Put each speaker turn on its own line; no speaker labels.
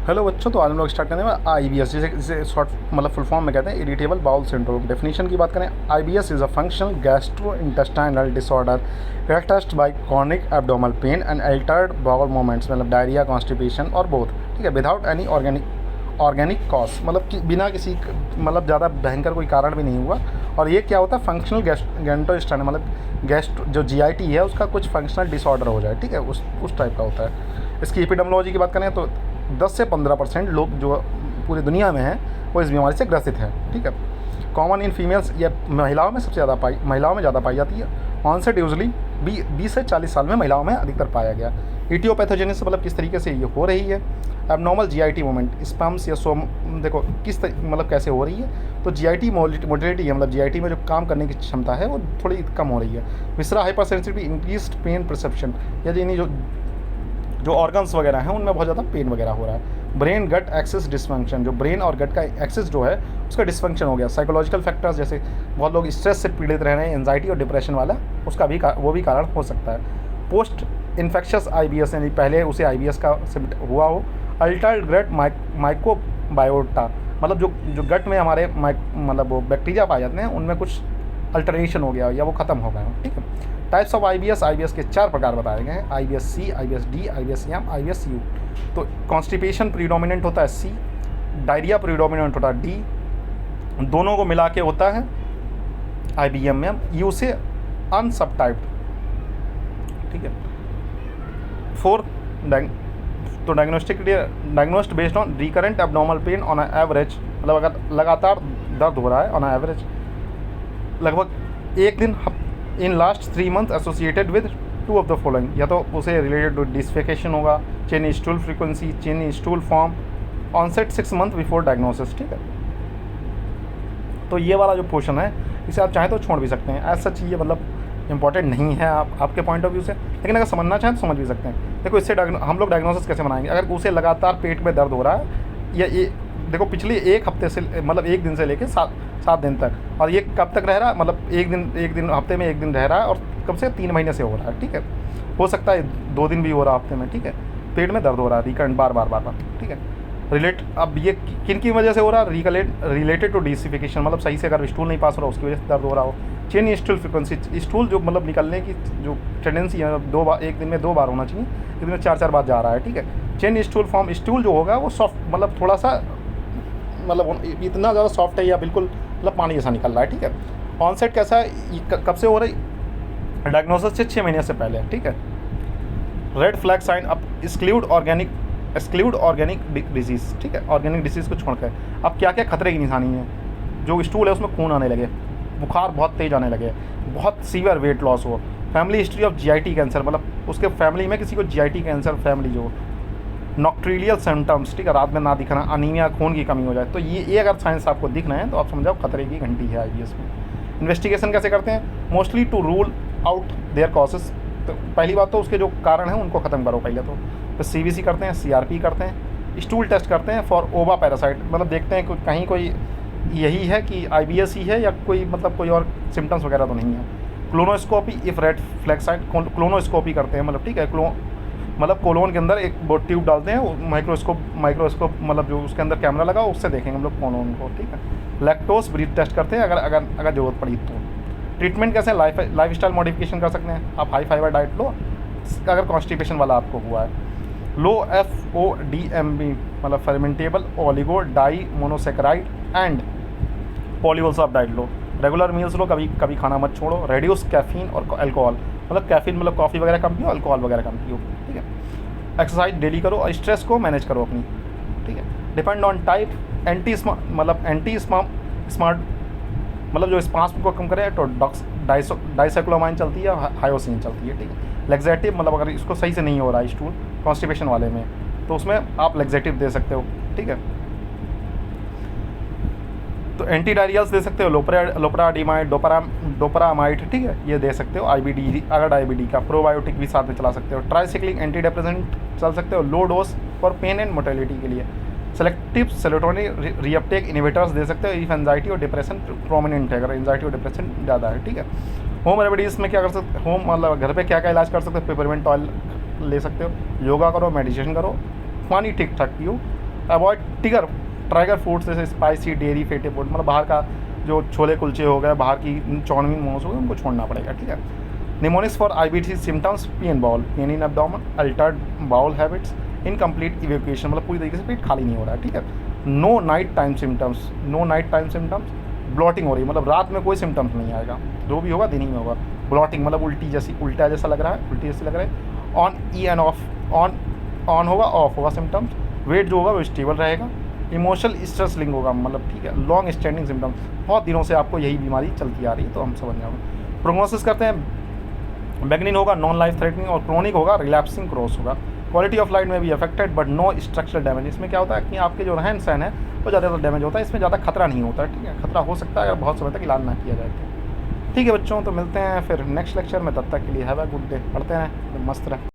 Hello बच्चों, तो आज हम लोग स्टार्ट करने में IBS, जिसे शॉर्ट मतलब फुल फॉर्म में कहते हैं इरिटेबल बाउल सिंड्रोम। डेफिनेशन की बात करें, IBS is a functional gastro intestinal disorder characterized by chronic abdominal pain and altered bowel movements, मतलब डायरिया, कॉन्स्टिपेशन और बोथ। ठीक है, विदाउट एनी ऑर्गेनिक कॉज, मतलब कि बिना किसी मतलब ज़्यादा भयंकर कोई कारण भी नहीं हुआ। और ये क्या होता है, फंक्शनल गैस्ट्रोइंटेस्टाइन, मतलब गैस्ट जो GIT है उसका कुछ फंक्शनल डिसऑर्डर हो जाए। ठीक है, उस टाइप का होता है। इसकी एपिडेमोलॉजी की बात करें तो 10 से 15% लोग जो पूरी दुनिया में हैं वो इस बीमारी से ग्रसित हैं। ठीक है, कॉमन इन फीमेल्स, या महिलाओं में सबसे ज़्यादा पाई जाती है। ऑनसेट यूजली 20 से 40 साल में महिलाओं में अधिकतर पाया गया। इटियोपैथोजेनेसिस मतलब किस तरीके से ये हो रही है। एबनॉर्मल GIT मूवमेंट, स्पम्स या सोम, देखो मतलब कैसे हो रही है। तो GIT मोटिलिटी है, मतलब GIT में जो काम करने की क्षमता है वो थोड़ी कम हो रही है। Visceral hyper sensitivity, increased pain perception, यानी जो ऑर्गन्स वगैरह हैं उनमें बहुत ज़्यादा पेन वगैरह हो रहा है। ब्रेन गट एक्सेस डिसफंक्शन, जो ब्रेन और गट का एक्सेस जो है उसका डिसफंक्शन हो गया। साइकोलॉजिकल फैक्टर्स, जैसे बहुत लोग स्ट्रेस से पीड़ित रह रहे हैं, एंजाइटी और डिप्रेशन वाला, उसका भी वो भी कारण हो सकता है। पोस्ट इन्फेक्शस IBS, यानी पहले उसे IBS का हुआ हो। अल्टर्ड गट माइक्रोबायोटा, मतलब जो गट में हमारे मतलब वो बैक्टीरिया पाए जाते हैं उनमें कुछ अल्टरेशन हो गया या वो ख़त्म हो गए हो। ठीक है। टाइप्स ऑफ IBS के 4 प्रकार बताए गए हैं, IBS-C, IBS-D, IBS-M, IBS-U। तो कॉन्स्टिपेशन प्रीडोमिनेंट होता है C, डायरिया प्रीडोमिनेंट होता है D, दोनों को मिला के होता है IBM-M, U से अनसबटाइप्ड। ठीक है। 4 तो diagnosed based on recurrent abnormal pain on average, मतलब अगर लगातार दर्द हो रहा है ऑन एवरेज लगभग एक दिन in last 3 month associated with 2 of the following, या तो उसे रिलेटेड टू डिसफेकेशन होगा, change in stool frequency, change in stool form, onset 6 month before diagnosis. ठीक है, तो ये वाला जो पोर्शन है इसे आप चाहें तो छोड़ भी सकते हैं। एज सच ये मतलब इंपॉर्टेंट नहीं है आपके पॉइंट ऑफ व्यू से, लेकिन अगर समझना चाहें तो समझ भी सकते हैं। देखो इससे हम लोग डायग्नोसिस कैसे बनाएंगे, अगर उसे लगातार पेट में दर्द हो रहा है या ये देखो पिछले 1 हफ्ते से, मतलब 1 दिन से लेकर 7 दिन तक, और ये कब तक रह रहा है, मतलब एक दिन हफ्ते में 1 दिन रह रहा है और कम से 3 महीने से हो रहा है। ठीक है, हो सकता है 2 दिन भी हो रहा है हफ्ते में। ठीक है, पेट में दर्द हो रहा है रिकरेंट बार। ठीक है, अब ये किन की वजह से हो रहा है, रिलेटेड टू डिसिफिकेशन, मतलब सही से अगर स्टूल नहीं पास हो रहा उसकी वजह से दर्द हो रहा हो। चेन स्टूल फ्रिक्वेंसी, स्टूल जो मतलब निकलने की जो टेंडेंसी है 2 बार, एक दिन में 2 बार होना चाहिए, एक दिन में 4 बार जा रहा है। ठीक है, चेन स्टूल फॉर्म, स्टूल जो होगा वो सॉफ्ट, मतलब थोड़ा सा मतलब इतना ज़्यादा सॉफ्ट है या बिल्कुल मतलब पानी जैसा निकल रहा है। ठीक है, ऑनसेट कैसा है, कब से हो रही, डायग्नोसिस से 6 महीने से पहले। ठीक है, रेड फ्लैग साइन, अब एक्सक्लूड ऑर्गेनिक डिजीज़। ठीक है, ऑर्गेनिक डिजीज़ को छोड़कर अब क्या क्या खतरे की निशानी है, जो स्टूल है उसमें खून आने लगे, बुखार बहुत तेज़ आने लगे, बहुत सीवियर वेट लॉस हो, family history of GIT cancer, मतलब उसके फैमिली में किसी को GIT कैंसर फैमिली जो, नॉक्ट्रिलियल सिम्टम्स। ठीक है, रात में ना दिखना, अनीमिया, खून की कमी हो जाए, तो ये अगर साइंस आपको दिख रहे हैं तो आप समझ जाओ खतरे की घंटी है IBS में। इन्वेस्टिगेशन कैसे करते हैं, mostly to rule out their causes. तो पहली बात तो उसके जो कारण हैं उनको ख़त्म करो पहले तो CBC करते हैं, CRP करते हैं, स्टूल टेस्ट करते हैं फॉर ओवा पैरासाइट, मतलब देखते हैं कहीं कोई यही है कि IBS ही है या कोई मतलब कोई और सिम्टम्स वगैरह तो नहीं है। Colonoscopy if red flag site, colonoscopy करते हैं, मतलब ठीक है, मतलब कोलोन के अंदर एक वो ट्यूब डालते हैं, माइक्रोस्कोप मतलब जो उसके अंदर कैमरा लगा उससे देखेंगे हम लोग कोलोन को। ठीक है, लैक्टोज ब्रीथ टेस्ट करते हैं अगर ज़रूरत पड़ी तो। ट्रीटमेंट कैसे, लाइफ स्टाइल मॉडिफिकेशन कर सकते हैं, आप हाई फाइबर डाइट लो अगर कॉन्स्टिपेशन वाला आपको हुआ है। लो FODMB, मतलब fermentable oligo di monosaccharide and polyols diet लो। रेगुलर मील्स लो, कभी खाना मत छोड़ो। रेड्यूस कैफीन और अल्कोहल, मतलब कैफीन मतलब कॉफ़ी वगैरह कम पियो, अल्कोहल वगैरह कम पियो। ठीक है, एक्सरसाइज डेली करो और स्ट्रेस को मैनेज करो अपनी। ठीक है, depend on type, anti smart मतलब जो स्पास्म को कम करे तो डाइसाइक्लोमाइन चलती है, हायोसिन चलती है। ठीक है, लेग्जेटिव, मतलब अगर इसको सही से नहीं हो रहा है स्टूल कॉन्स्टिपेशन वाले में तो उसमें आप लेग्जेटिव दे सकते हो। ठीक है, तो एंटी डायरियल्स दे सकते हो, लोपराडिमाइड, डोपरामाइड। ठीक है, ये दे सकते हो। IBD, अगर IBD का प्रोबायोटिक भी साथ में चला सकते हो। ट्राइसाइक्लिक एंटी डिप्रेसेंट चल सकते हो low dose for pain and motility के लिए। सेलेक्टिव सेरोटोनिन रीअपटेक इनिवेटर्स दे सकते हो इफ एंजाइटी और डिप्रेशन प्रोमिनेंट है, अगर एंजाइटी और डिप्रेशन ज़्यादा है। ठीक है, होम रेमेडीज़ में क्या कर सकते, होम मतलब घर पे क्या क्या इलाज कर सकते हो, पेपरमेंट ऑयल ले सकते हो, योगा करो, मेडिटेशन करो, पानी ठीक ठाक पियो, अवॉइड ट्राइगर फूड्स जैसे स्पाइसी, डेयरी, फैटी फूड, मतलब बाहर का जो छोले कुलचे हो गए, बाहर की चाउमीन, मोमोज हो गए, उनको छोड़ना पड़ेगा, ठीक है। Mnemonics for IBS symptoms, pain bowel, pain in abdomen, altered bowel habits, incomplete evacuation, मतलब पूरी तरीके से पेट खाली नहीं हो रहा है, ठीक है। No night time symptoms, bloating हो रही है, मतलब रात में कोई सिम्टम्स नहीं आएगा, जो भी होगा दिन ही में होगा। ब्लॉटिंग मतलब उल्टा जैसा लग रहा है, उल्टी जैसी लग रहा है। On E end of, on होगा, ऑफ होगा सिम्टम्स। वेट जो होगा वो स्टेबल रहेगा। इमोशनल स्ट्रेस लिंक होगा, मतलब ठीक है, लॉन्ग स्टैंडिंग सिम्टम्स, बहुत दिनों से आपको यही बीमारी चलती आ रही है, तो हम समझ जाओगे। प्रोग्नोसिस करते हैं, बेगनिन होगा, नॉन लाइफ थ्रेटनिंग, और क्रोनिक होगा, रिलैप्सिंग क्रॉस होगा। क्वालिटी ऑफ लाइफ में भी affected but no structural damage. इसमें क्या होता है कि आपके जो रहन सहन है वो ज़्यादातर डैमेज होता है, इसमें ज़्यादा खतरा नहीं होता है, ठीक है। खतरा हो सकता है अगर बहुत समय तक इलाज ना किया जाए तो। ठीक है बच्चों, तो मिलते हैं फिर नेक्स्ट लेक्चर में, तब तक के लिए हैव अ गुड डे, पढ़ते रहें, मस्त रहें।